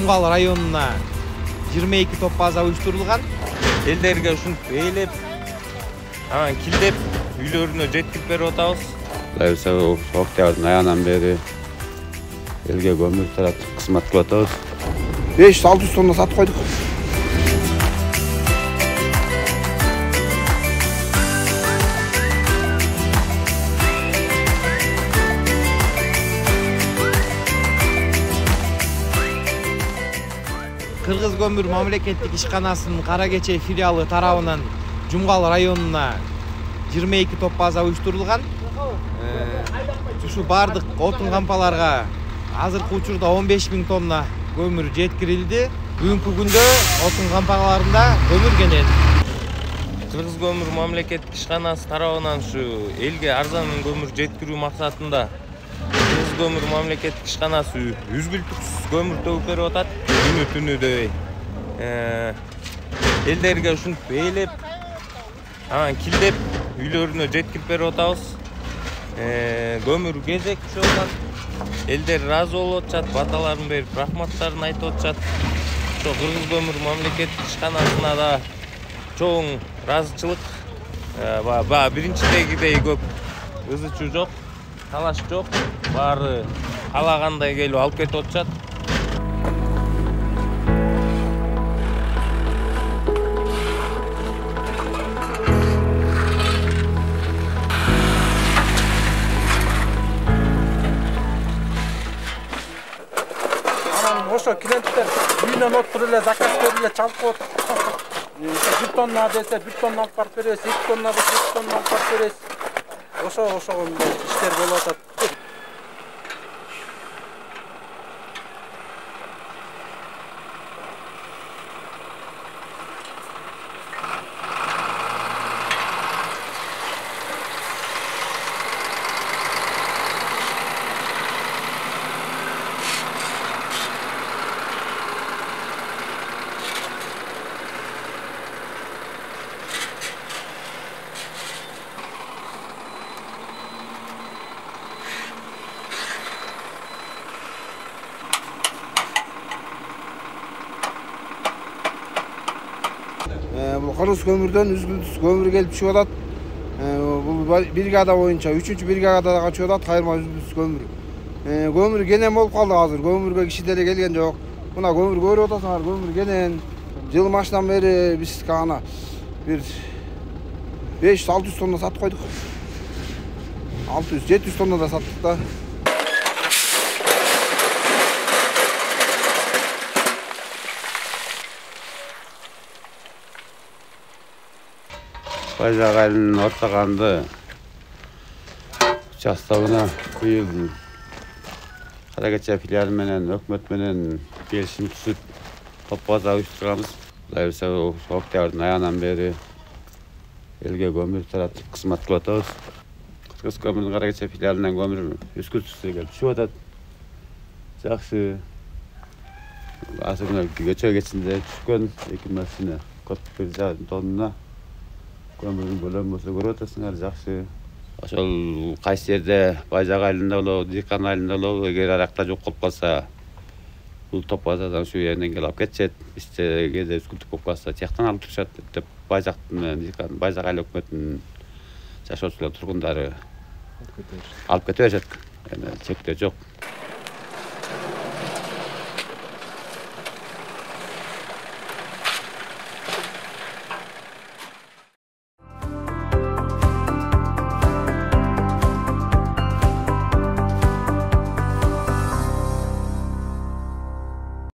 Жумгал районуна 22 топ база уюштурулган. Элдерге ушинтип ээлеп, анан килдеп үйлөрүнө жеткирип берип атабыз. Октябрдын аягынан бери элге көмүр таратып кызмат кылып атабыз. 500-600 тонна сатып койдук. Кыргыз көмүр мамлекеттик ишканасынын Каракечей филиалы тарабынан Жумгал районуна 22 топ база уюштурулган. Ушу бардык отун кампаларга азыркы учурда 15 000 тонна көмүр жеткирилди. Бүгүнкү күндө отун кампаларында көмүр кенен. Кыргыз көмүр мамлекеттик ишканасы тарабынан ушу элге арзан көмүр жеткирүү максатында Кыргыз көмүр мамлекеттик ишканасы үзгүлтүксүз көмүр төгүп берип атат. Түнү дебей. Элдерге ушинтип ээлеп, анан килдеп үйлөрүнө жеткирип берип атабыз. Көмүр кезек түшүп атат. Элдер ыраазы болуп атышат, баталарын берип, рахматтарын айтып атышат. Ошо Кыргыз көмүр мамлекеттик ишканасына да чоң ыраазычылык. Биринчидегидей көп ызы-чуу жок, талаш жок. Баары каалагандай келип алып кетип атышат. Ошо клиенттер үйүнөн отуруп эле заказ берип эле чалып коет. 1 тонна десе 1 тонна алып барып беребиз, 2 тонна десе 2 тонна алып барып беребиз. Ошого иштер болуп атат. Бул Кыргыз көмүрдөн үзгүлтүксүз көмүр келип чыгып атат. Бул бригада боюнча 3-бригадага чыгып атат кайрма үзгүлтүксүз көмүр. Көмүр кенен болуп калды азыр. Көмүргө киши деле келген жок. Мына көмүр көрүп атасыңар, көмүр кенен. Жыл башынан бери биз ана бир 500-600 тонна сатып койдук. 600-700 тонна да саттык да. Байзак айылынын орто канды участогуна быйыл Каракечей филиалы менен өкмөт менен келишим түзүп топ база уюштурганбыз. Октябрдын аягынан бери элге көмүр таратып кызмат кылып атабыз. Кыргыз көмүрдүн Каракечей филиалынан көмүр үзгүлтүксүз келип түшүп атат. Жакшы. Азыр көчө кечинде түшкөн 2 машина 41 тонна көмүрдүн көлөмүн көрүп атасыңар, жакшы. Ошол кайсы жерде Байзак айылында болобу, Дыйкан айылында болобу, эгер аракта жок болуп калса, бул топ базадан ушу жерден келип алып кетишет. Бизде кээде үзгүлтүк болуп калса, тияктан алып турушат деп Байзактын менен Дыйкан, Байзак айыл өкмөтүнүн жашоочулар, тургундары алып кете беришет. Эми чектөө жок.